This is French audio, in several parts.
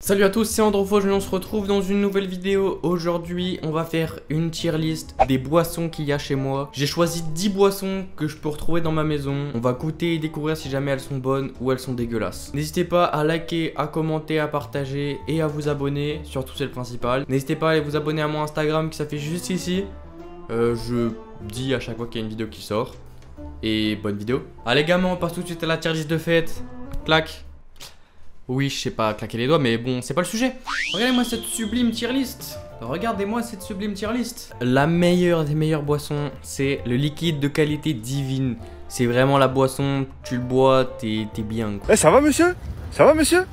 Salut à tous, c'est Andropho, on se retrouve dans une nouvelle vidéo. Aujourd'hui, on va faire une tier list des boissons qu'il y a chez moi. J'ai choisi 10 boissons que je peux retrouver dans ma maison. On va goûter et découvrir si jamais elles sont bonnes ou elles sont dégueulasses. N'hésitez pas à liker, à commenter, à partager et à vous abonner, surtout c'est le principal. N'hésitez pas à aller vous abonner à mon Instagram qui s'affiche juste ici. Je dis à chaque fois qu'il y a une vidéo qui sort. Et bonne vidéo. Allez gamins, on passe tout de suite à la tier list de fête. Clac. Oui, je sais pas claquer les doigts, mais bon, c'est pas le sujet. Regardez-moi cette sublime tier list. Regardez-moi cette sublime tier list. La meilleure des meilleures boissons, c'est le liquide de qualité divine. C'est vraiment la boisson, tu le bois, t'es bien. Eh, ça va monsieur? Ça va monsieur?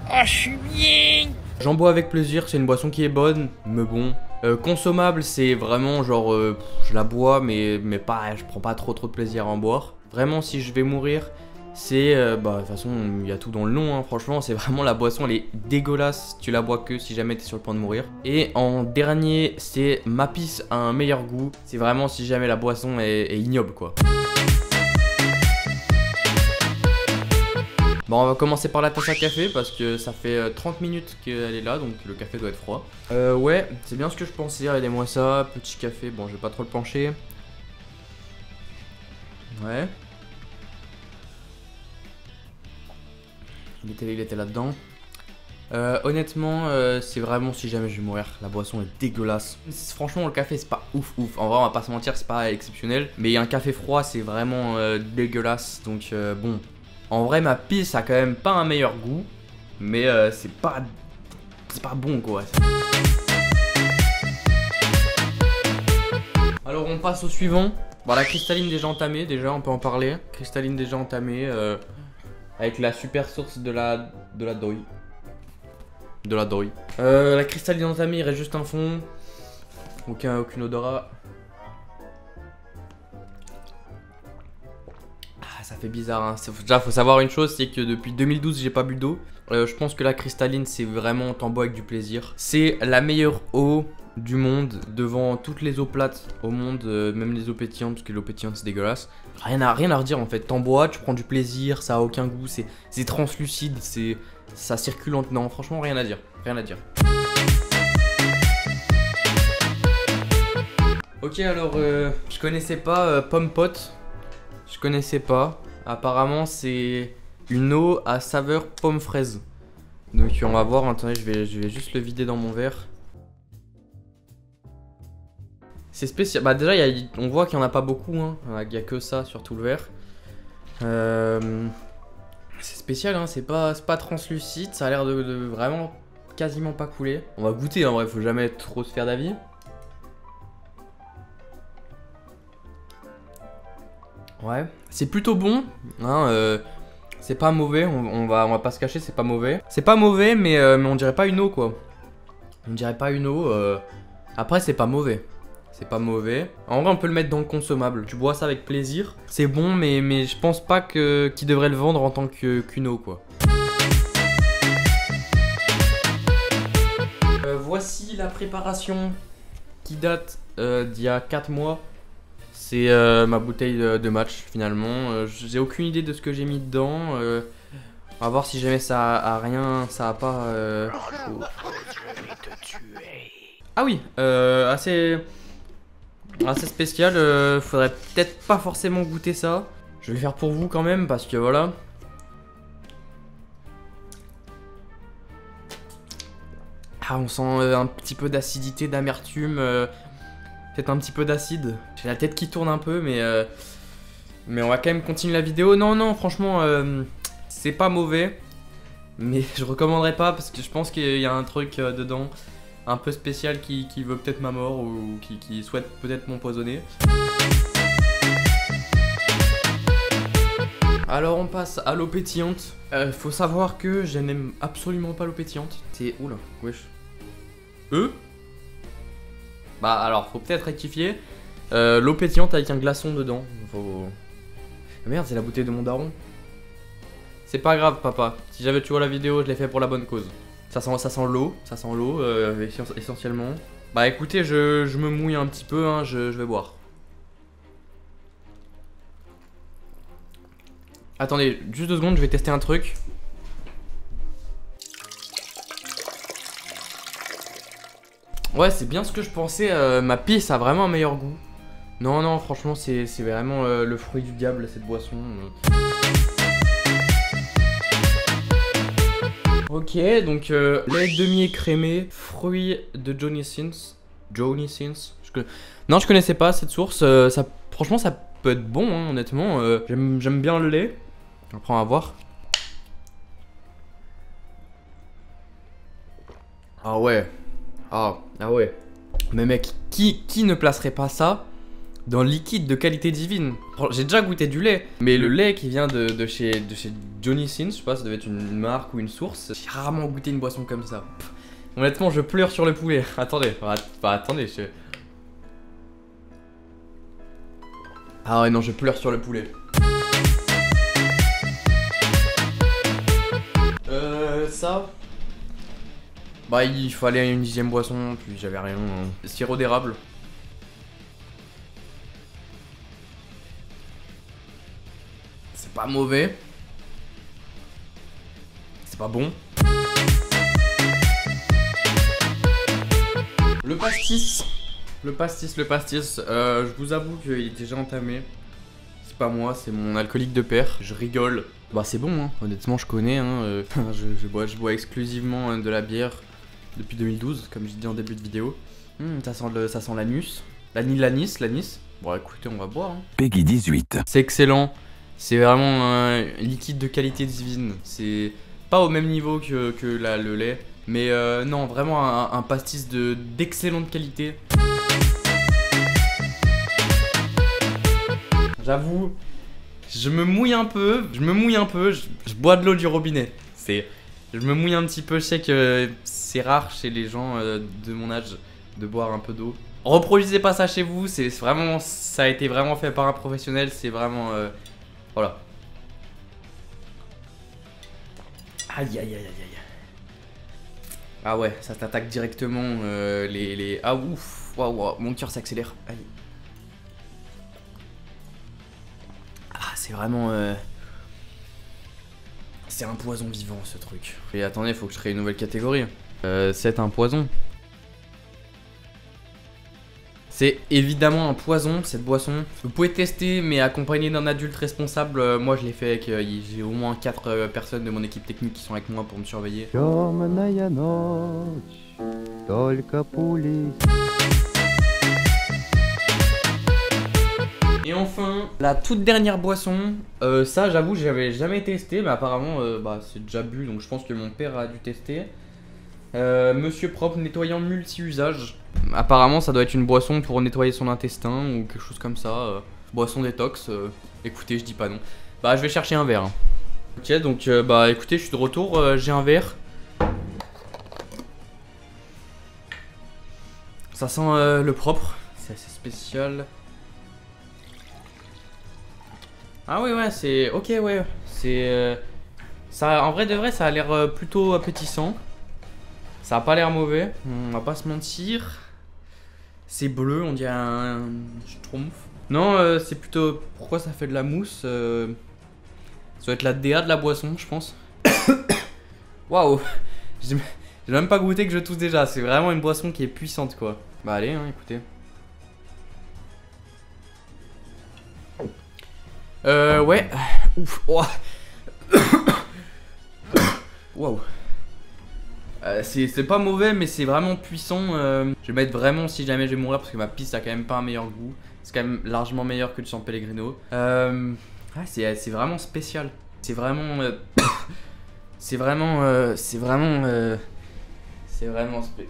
Ah, je suis bien. J'en bois avec plaisir, c'est une boisson qui est bonne, mais bon. Consommable, c'est vraiment genre, je la bois, mais pas, je prends pas trop de plaisir à en boire. Vraiment, si je vais mourir... C'est, de toute façon, il y a tout dans le nom, hein, franchement, c'est vraiment la boisson, elle est dégueulasse, tu la bois que si jamais t'es sur le point de mourir. Et en dernier, c'est ma pisse a un meilleur goût, c'est vraiment si jamais la boisson est ignoble, quoi. Bon, on va commencer par la tasse à café, parce que ça fait 30 minutes qu'elle est là, donc le café doit être froid. Ouais, c'est bien ce que je pensais, regardez-moi ça, petit café, bon, je vais pas trop le pencher. Ouais. Il était là-dedans. Honnêtement, c'est vraiment si jamais je vais mourir. La boisson est dégueulasse. Franchement, le café, c'est pas ouf. En vrai, on va pas se mentir, c'est pas exceptionnel. Mais un café froid, c'est vraiment dégueulasse. Donc, bon. En vrai, ma pisse a quand même pas un meilleur goût. Mais c'est pas bon, quoi. Alors, on passe au suivant. Bon, la cristalline déjà entamée. Déjà, on peut en parler. Cristalline déjà entamée. Avec la super source de la douille. La cristalline entamée, il reste juste un fond. Aucune odorat. Ah, ça fait bizarre, hein. Déjà, faut savoir une chose, c'est que depuis 2012, j'ai pas bu d'eau. Je pense que la cristalline, c'est vraiment, t'en bois avec du plaisir. C'est la meilleure eau du monde, devant toutes les eaux plates au monde, même les eaux pétillantes, parce que l'eau pétillante c'est dégueulasse. Rien à redire en fait, t'en bois, tu prends du plaisir, ça a aucun goût, c'est translucide, ça circule en... Non, franchement rien à dire, Ok, alors je connaissais pas Pomme Pot, apparemment c'est une eau à saveur pomme fraise. Donc on va voir, attendez, je vais juste le vider dans mon verre. C'est spécial. Bah déjà, on voit qu'il n'y en a pas beaucoup. Hein. Il n'y a que ça sur tout le verre. C'est spécial, hein. C'est pas translucide. Ça a l'air de vraiment quasiment pas couler. On va goûter, en vrai. Faut jamais trop se faire d'avis. Ouais. C'est plutôt bon. Hein, c'est pas mauvais. On va pas se cacher, c'est pas mauvais. C'est pas mauvais, mais on dirait pas une eau, quoi. On dirait pas une eau. Après, c'est pas mauvais. C'est pas mauvais. En vrai, on peut le mettre dans le consommable. Tu bois ça avec plaisir. C'est bon, mais je pense pas qu'ils devraient le vendre en tant qu'une eau, quoi. Voici la préparation qui date d'il y a 4 mois. C'est ma bouteille de match, finalement. J'ai aucune idée de ce que j'ai mis dedans. On va voir si jamais ça a rien, ça a pas... Ah oui, assez spécial, faudrait peut-être pas forcément goûter ça. Je vais le faire pour vous quand même parce que voilà. Ah, on sent un petit peu d'acidité, d'amertume, peut-être un petit peu d'acide. J'ai la tête qui tourne un peu, mais on va quand même continuer la vidéo. Non, franchement, c'est pas mauvais, mais je recommanderais pas parce que je pense qu'il y a un truc dedans. Un peu spécial qui veut peut-être ma mort ou qui souhaite peut-être m'empoisonner. Alors on passe à l'eau pétillante. Faut savoir que je n'aime absolument pas l'eau pétillante. C'est... Oula, wesh. Bah alors, faut peut-être rectifier. L'eau pétillante avec un glaçon dedans. Ah, merde, c'est la bouteille de mon daron. C'est pas grave, papa. Si jamais tu vois la vidéo, je l'ai fait pour la bonne cause. Ça sent l'eau, essentiellement. Bah écoutez, je me mouille un petit peu, hein, je vais boire. Attendez, juste 2 secondes, je vais tester un truc. Ouais, c'est bien ce que je pensais. Ma pisse a vraiment un meilleur goût. Non, non, franchement, c'est vraiment le fruit du diable, cette boisson. Ok, donc lait demi-écrémé, fruits de Johnny Sins. Non, je connaissais pas cette source. Franchement, ça peut être bon, hein, honnêtement. J'aime bien le lait. Après, on va voir. Ah ouais. Ah ouais. Mais mec, qui ne placerait pas ça dans le liquide de qualité divine? J'ai déjà goûté du lait, mais le lait qui vient de chez Johnny Sins, je sais pas, ça devait être une marque ou une source. J'ai rarement goûté une boisson comme ça. Pff. Honnêtement, je pleure sur le poulet. Attendez, attendez. Ah ouais, non, je pleure sur le poulet. Ça. Bah, il fallait une 10e boisson, puis j'avais rien. Sirop d'érable. C'est pas mauvais. C'est pas bon. Le pastis. Le pastis. Je vous avoue qu'il est déjà entamé. C'est pas moi, c'est mon alcoolique de père. Je rigole. Bah c'est bon, hein. Honnêtement je connais. Hein. Je bois exclusivement de la bière depuis 2012, comme je dis en début de vidéo. Ça sent l'anus. L'anis. Bon écoutez, on va boire. Hein. Peggy 18. C'est excellent. C'est vraiment un liquide de qualité divine. C'est pas au même niveau que le lait. Mais non, vraiment un pastis d'excellente qualité. J'avoue, je me mouille un peu. Je bois de l'eau du robinet. Je me mouille un petit peu. Je sais que c'est rare chez les gens de mon âge de boire un peu d'eau. Reproduisez pas ça chez vous. Ça a été vraiment fait par un professionnel. C'est vraiment... voilà. Aïe. Ah ouais, ça t'attaque directement Ah ouf, waouh, mon cœur s'accélère. Aïe. Ah, c'est vraiment... C'est un poison vivant ce truc. Et attendez, faut que je crée une nouvelle catégorie. C'est un poison. C'est évidemment un poison, cette boisson. Vous pouvez tester, mais accompagné d'un adulte responsable. Moi, je l'ai fait avec... j'ai au moins 4 personnes de mon équipe technique qui sont avec moi pour me surveiller. Et enfin, la toute dernière boisson. Ça, j'avoue, j'avais jamais testé, mais apparemment, c'est déjà bu, donc je pense que mon père a dû tester. Monsieur propre nettoyant multi-usage. Apparemment ça doit être une boisson pour nettoyer son intestin ou quelque chose comme ça. Boisson détox. Écoutez, je dis pas non. Bah je vais chercher un verre. Ok, donc écoutez, je suis de retour. J'ai un verre. Ça sent le propre. C'est assez spécial. Ah oui, ouais, c'est... Ok, ouais. C'est... ça, en vrai de vrai, ça a l'air plutôt appétissant. Ça a pas l'air mauvais, on va pas se mentir. C'est bleu, on dirait un schtroumpf. Non, c'est plutôt... Pourquoi ça fait de la mousse ça doit être la DA de la boisson, je pense. Waouh. J'ai même pas goûté que je tousse déjà. C'est vraiment une boisson qui est puissante, quoi. Bah allez, hein, écoutez. Ouais. Ouf. Waouh. C'est pas mauvais, mais c'est vraiment puissant. Je vais mettre vraiment si jamais je vais mourir, parce que ma piste a quand même pas un meilleur goût. C'est quand même largement meilleur que le San Pellegrino. C'est vraiment spécial. C'est vraiment... c'est vraiment spécial.